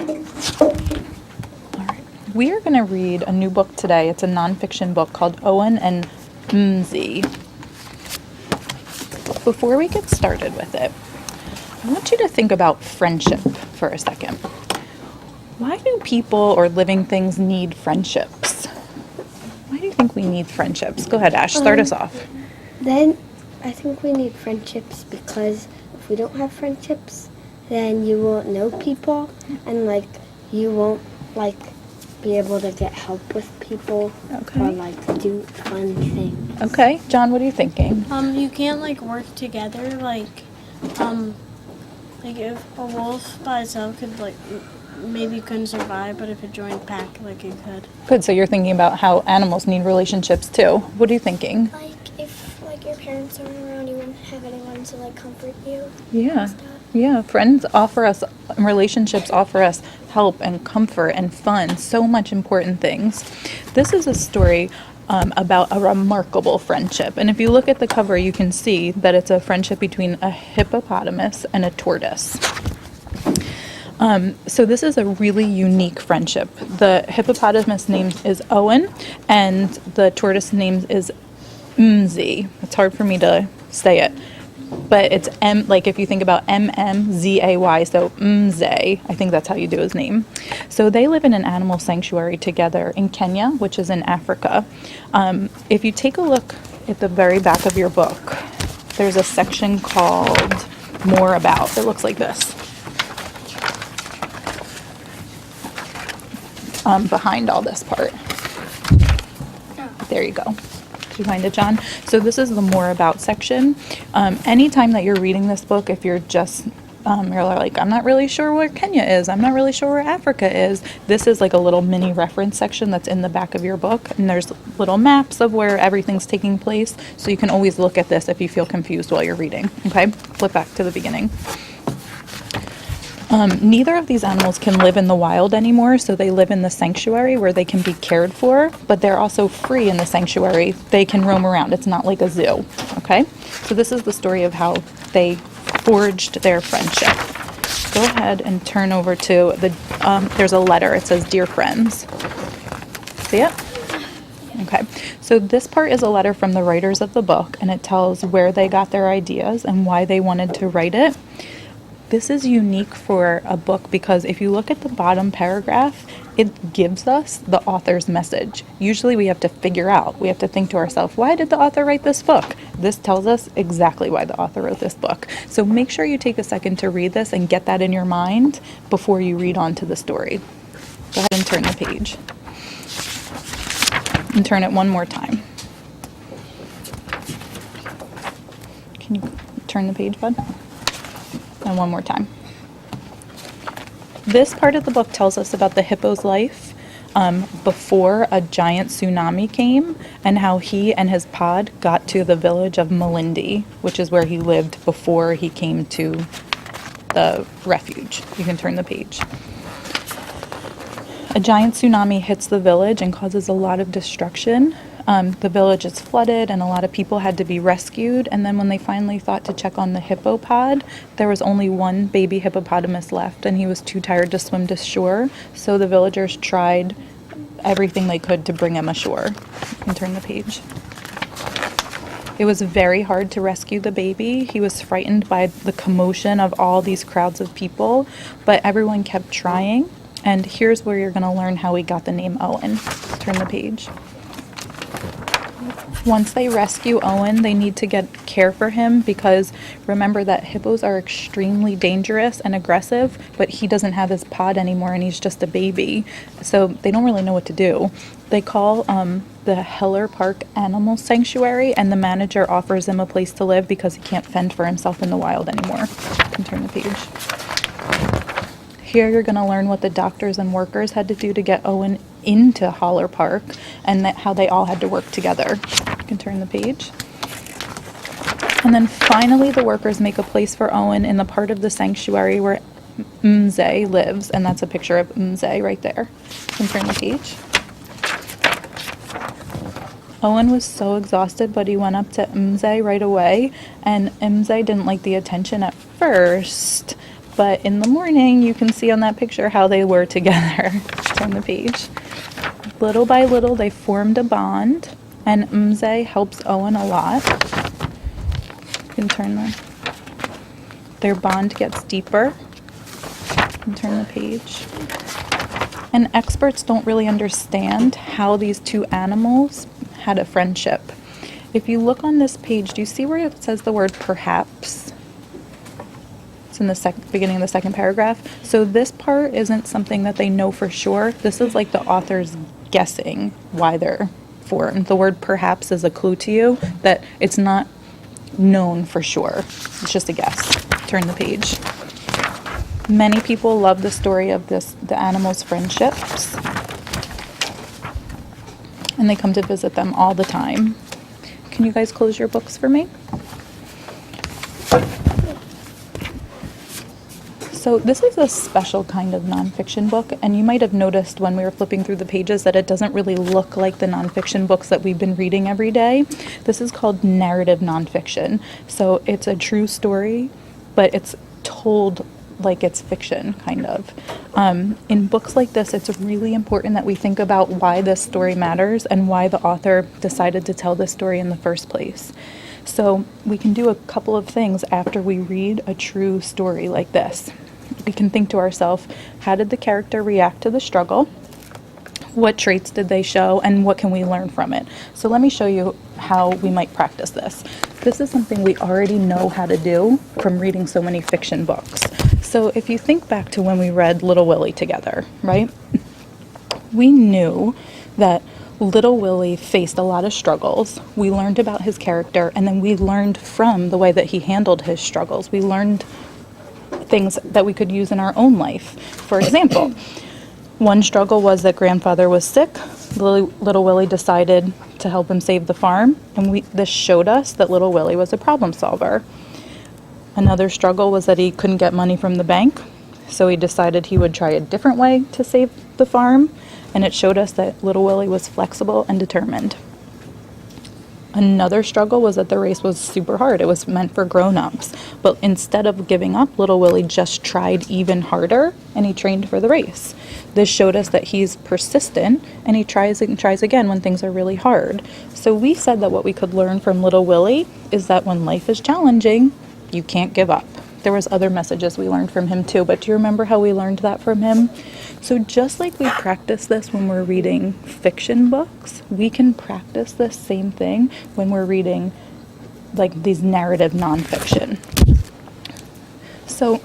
All right. We are going to read a new book today. It's a nonfiction book called Owen and Mzi. Before we get started with it, I want you to think about friendship for a second. Why do people or living things need friendships? Why do you think we need friendships? Go ahead, Ash. Start us off. Then I think we need friendships because if we don't have friendships, then you won't know people and you won't be able to get help with people or do fun things. Okay, John, what are you thinking? You can't work together if a wolf by itself could maybe couldn't survive, but if it joined pack it could. Good, so you're thinking about how animals need relationships too. What are you thinking? If your parents aren't around, you wouldn't have anyone to comfort you. Yeah. Yeah, friends offer us, relationships offer us help and comfort and fun, so much important things. This is a story about a remarkable friendship. And if you look at the cover, you can see that it's a friendship between a hippopotamus and a tortoise. So this is a really unique friendship. The hippopotamus name is Owen, and the tortoise name is Mzi. It's hard for me to say it. But it's if you think about M-M-Z-A-Y, so Mzee, I think that's how you do his name. So they live in an animal sanctuary together in Kenya, which is in Africa. If you take a look at the very back of your book, there's a section called More About. It looks like this. Behind all this part. There you go. Did you find it, John? So this is the More About section. Anytime that you're reading this book, if you're just, you're I'm not really sure where Kenya is, I'm not really sure where Africa is, this is a little mini reference section that's in the back of your book, and there's little maps of where everything's taking place, so you can always look at this if you feel confused while you're reading. Okay, flip back to the beginning. Neither of these animals can live in the wild anymore, so they live in the sanctuary where they can be cared for, but they're also free in the sanctuary. They can roam around. It's not like a zoo, okay? So this is the story of how they forged their friendship. Go ahead and turn over to there's a letter. It says, "Dear friends." See it? Okay. So this part is a letter from the writers of the book, and it tells where they got their ideas and why they wanted to write it. This is unique for a book because if you look at the bottom paragraph, it gives us the author's message. Usually we have to figure out, we have to think to ourselves, why did the author write this book? This tells us exactly why the author wrote this book. So make sure you take a second to read this and get that in your mind before you read on to the story. Go ahead and turn the page. And turn it one more time. Can you turn the page, bud? And one more time. This part of the book tells us about the hippo's life before a giant tsunami came and how he and his pod got to the village of Malindi, which is where he lived before he came to the refuge. You can turn the page. A giant tsunami hits the village and causes a lot of destruction. The village is flooded and a lot of people had to be rescued. And then when they finally thought to check on the hippopod, there was only one baby hippopotamus left and he was too tired to swim to shore. So the villagers tried everything they could to bring him ashore. You can turn the page. It was very hard to rescue the baby. He was frightened by the commotion of all these crowds of people, but everyone kept trying. And here's where you're going to learn how he got the name Owen. Turn the page. Once they rescue Owen, they need to get care for him because remember that hippos are extremely dangerous and aggressive, but he doesn't have his pod anymore and he's just a baby. So they don't really know what to do. They call the Heller Park Animal Sanctuary and the manager offers him a place to live because he can't fend for himself in the wild anymore. You can turn the page. Here you're going to learn what the doctors and workers had to do to get Owen into Heller Park and how they all had to work together. You can turn the page. And then finally the workers make a place for Owen in the part of the sanctuary where Mzee lives, and that's a picture of Mzee right there. You can turn the page. Owen was so exhausted, but he went up to Mzee right away, and Mzee didn't like the attention at first, But in the morning, you can see on that picture how they were together. Turn the page. Little by little, they formed a bond, and Mze helps Owen a lot. You can turn their bond gets deeper. You can turn the page. And experts don't really understand how these two animals had a friendship. If you look on this page, do you see where it says the word perhaps? It's in the beginning of the second paragraph. So this part isn't something that they know for sure. This is like the author's guessing why they're formed. The word perhaps is a clue to you that it's not known for sure. It's just a guess. Turn the page. Many people love the story of the animals' friendships, and they come to visit them all the time. Can you guys close your books for me? So this is a special kind of nonfiction book, and you might have noticed when we were flipping through the pages that it doesn't really look like the nonfiction books that we've been reading every day. This is called narrative nonfiction. So it's a true story, but it's told like it's fiction, kind of. In books like this, it's really important that we think about why this story matters and why the author decided to tell this story in the first place. So we can do a couple of things after we read a true story like this. We can think to ourselves, how did the character react to the struggle? What traits did they show, and what can we learn from it? So let me show you how we might practice this. This is something we already know how to do from reading so many fiction books. So if you think back to when we read Little Willie together, right? We knew that Little Willie faced a lot of struggles. We learned about his character, and then we learned from the way that he handled his struggles. We learned things that we could use in our own life. For example, one struggle was that grandfather was sick. Little Willie decided to help him save the farm, and this showed us that Little Willie was a problem solver. Another struggle was that he couldn't get money from the bank, so he decided he would try a different way to save the farm, and it showed us that Little Willie was flexible and determined. Another struggle was that the race was super hard. It was meant for grown-ups. But instead of giving up, Little Willie just tried even harder, and he trained for the race. This showed us that he's persistent, and he tries and tries again when things are really hard. So we said that what we could learn from Little Willie is that when life is challenging, you can't give up. There was other messages we learned from him too, but do you remember how we learned that from him? So just like we practice this when we're reading fiction books, we can practice this same thing when we're reading like these narrative nonfiction. So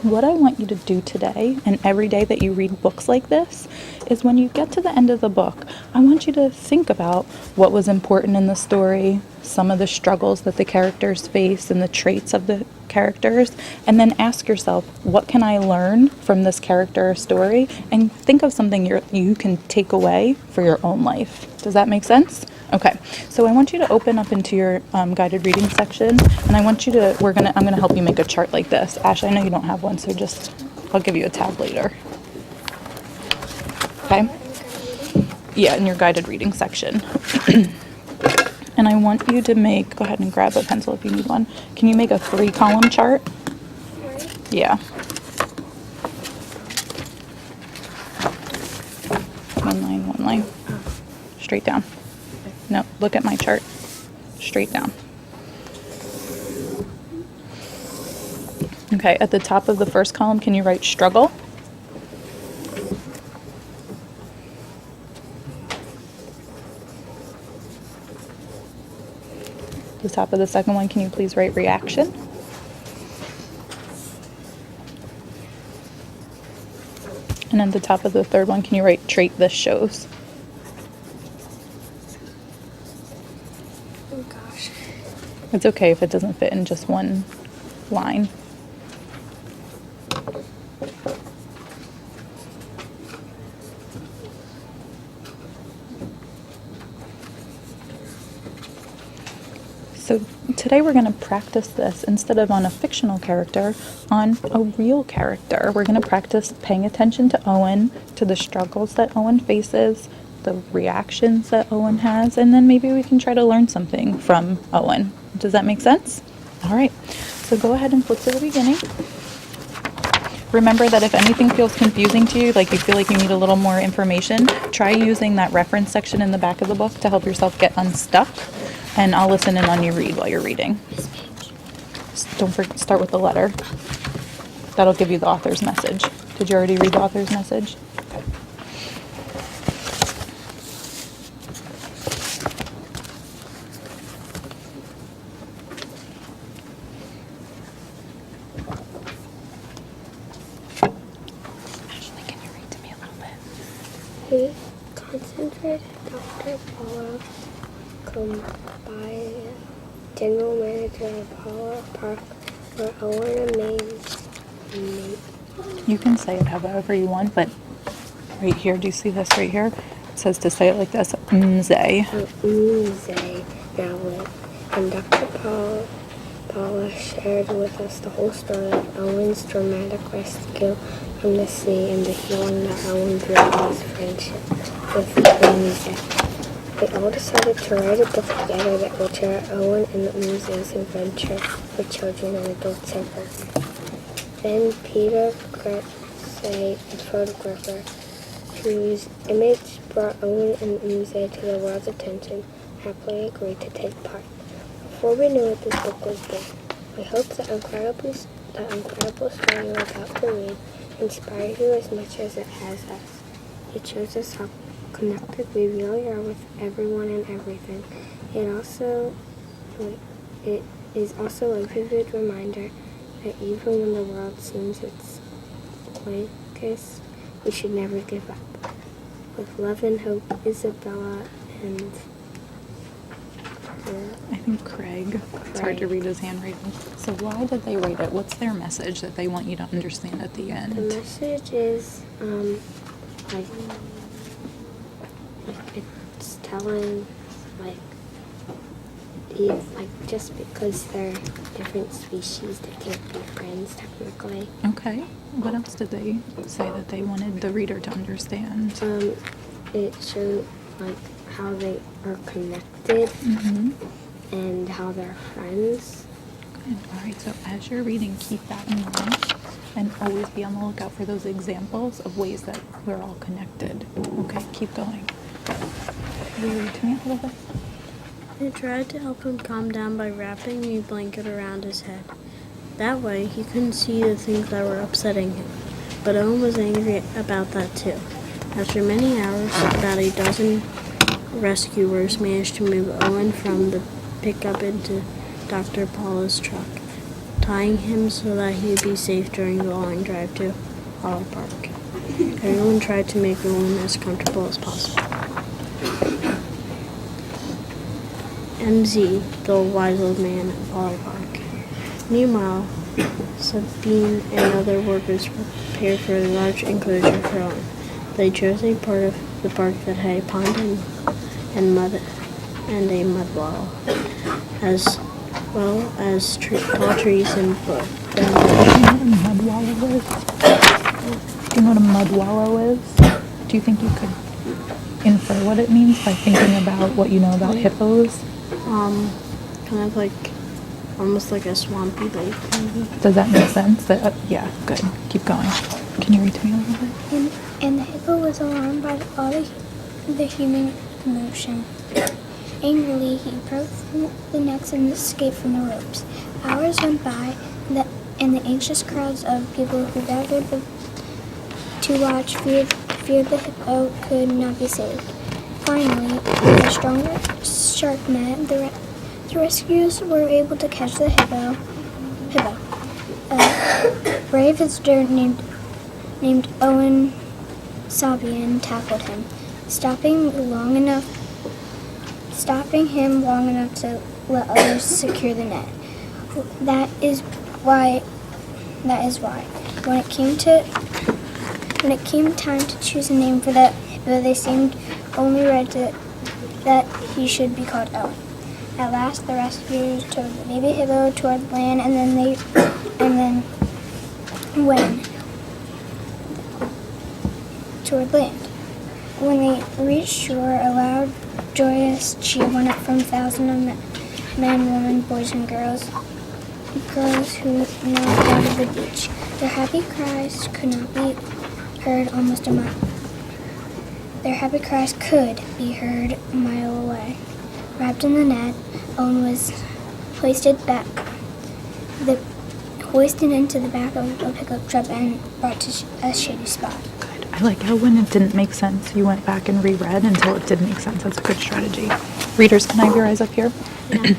what I want you to do today and every day that you read books like this is when you get to the end of the book, I want you to think about what was important in the story, some of the struggles that the characters face and the traits of the characters, and then ask yourself, what can I learn from this character or story? And think of something you can take away for your own life. Does that make sense? Okay, so I want you to open up into your guided reading section, and I want you to, I'm gonna help you make a chart like this. Ash, I know you don't have one, so I'll give you a tab later. Okay? Yeah, in your guided reading section. And I want you to go ahead and grab a pencil if you need one. Can you make a 3-column chart? Yeah. One line. Straight down. No, look at my chart. Straight down. Okay, at the top of the first column, can you write struggle? The top of the second one, can you please write reaction? And at the top of the third one, can you write trait this shows? Oh gosh. It's okay if it doesn't fit in just one line. So today we're going to practice this instead of on a fictional character, on a real character. We're going to practice paying attention to Owen, to the struggles that Owen faces, the reactions that Owen has, and then maybe we can try to learn something from Owen. Does that make sense? All right, so go ahead and flip to the beginning. Remember that if anything feels confusing to you, like you feel like you need a little more information, try using that reference section in the back of the book to help yourself get unstuck. And I'll listen in on you read while you're reading. Don't forget, start with the letter. That'll give you the author's message. Did you already read the author's message? Ashley, can you read to me a little bit? He concentrated Dr. Paula by General Manager of Paula Park, where Owen remains. You can say it however you want, but right here, do you see this right here? It says to say it like this, mze. Mze now lit, and Dr. Paula shared with us the whole story of Owen's dramatic rescue from the sea and the healing that Owen drew from his friendship with Mze. We all decided to write a book together that will share Owen and Mze's adventure for children and adults everywhere. Then Peter Gretsay, a photographer, whose image brought Owen and Mze to the world's attention, happily agreed to take part. Before we knew it, this book was born. We hope that incredible story you're about to read inspires you as much as it has us. It shows us how connected we really are with everyone and everything. It is also a vivid reminder that even when the world seems its blankest, we should never give up. With love and hope, Isabella and I think Craig. It's hard to read his handwriting. So why did they write it? What's their message that they want you to understand at the end? The message is like it's telling like just because they're different species, they can't be friends technically. Okay. What else did they say that they wanted the reader to understand? It showed like how they are connected and how they're friends. Good. All right. So as you're reading, keep that in mind, and always be on the lookout for those examples of ways that we're all connected. Okay. Keep going. Will you read to me a little bit? I tried to help him calm down by wrapping a blanket around his head. That way, he couldn't see the things that were upsetting him. But Owen was angry about that too. After many hours, about a dozen rescuers managed to move Owen from the pickup into Dr. Paula's truck, tying him so that he would be safe during the long drive to Hollow Park. Everyone tried to make Owen as comfortable as possible. MZ, the wise old man at Hollow Park. Meanwhile, Sabine and other workers prepared for a large enclosure for Owen. They chose a part of the park that had a pond and mud and a mud wall, as well as tall trees and bush. Do you know what a mud wallow is? Do you know what a mud wallow is? Do you think you could infer what it means by thinking about what you know about hippos? Kind of like, almost like a swampy lake, maybe. Does that make sense? Yeah, good. Keep going. Can you read to me a little bit? And the hippo was alarmed by all the human commotion. Angrily, he broke the nets and escaped from the ropes. Hours went by, and the anxious crowds of people who gathered to watch feared the hippo could not be saved. Finally, with a stronger shark net, the rescuers were able to catch the hippo. A brave visitor named Owen Sabian tackled him, stopping him long enough to let others secure the net. That is why. When it came time to choose a name for the hippo, they seemed only right that he should be called Owen. At last, the rescuers towed the baby hippo toward land, toward land. When they reached shore, a loud, joyous cheer went up from thousands of men, women, boys, and girls. girls who knocked out of the beach. Their happy cries could not be heard almost a mile. Their happy cries could be heard a mile away. Wrapped in the net, Owen was hoisted into the back of a pickup truck and brought to a shady spot. Good. I like how when it didn't make sense, you went back and reread until it did make sense. That's a good strategy. Readers, can I have your eyes up here? Yeah.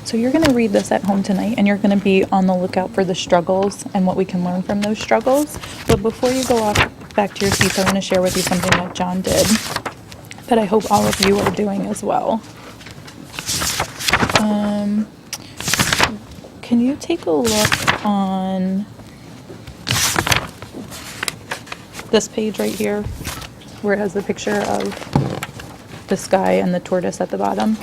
So you're going to read this at home tonight, and you're going to be on the lookout for the struggles and what we can learn from those struggles. But before you go off back to your seats, I want to share with you something that John did that I hope all of you are doing as well. Can you take a look on this page right here, where it has the picture of the sky and the tortoise at the bottom?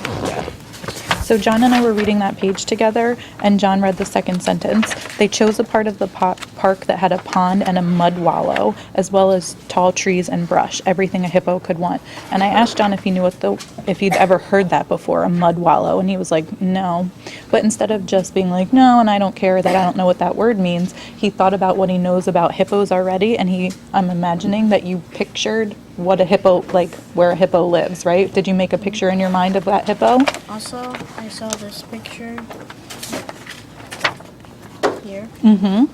So John and I were reading that page together, and John read the second sentence. They chose a part of the park that had a pond and a mud wallow, as well as tall trees and brush, everything a hippo could want. And I asked John if he knew if he'd ever heard that before, a mud wallow, and he was like, no. But instead of just being like, no, and I don't care that I don't know what that word means, he thought about what he knows about hippos already, and I'm imagining that you pictured what a hippo, like where a hippo lives, right? Did you make a picture in your mind of that hippo? Also, I saw this picture here. Mm-hmm.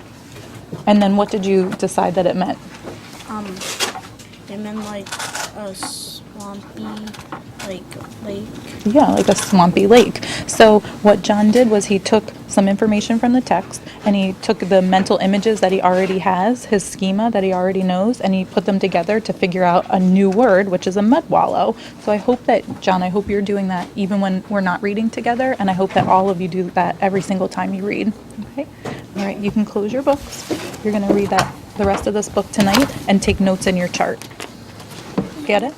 And then what did you decide that it meant? It meant like a swampy, like lake. Yeah, like a swampy lake. So what John did was he took some information from the text, and he took the mental images that he already has, his schema that he already knows, and he put them together to figure out a new word, which is a mud wallow. So I hope that, John, I hope you're doing that even when we're not reading together, and I hope that all of you do that every single time you read. Okay? All right, you can close your books. You're going to read the rest of this book tonight and take notes in your chart. Get it?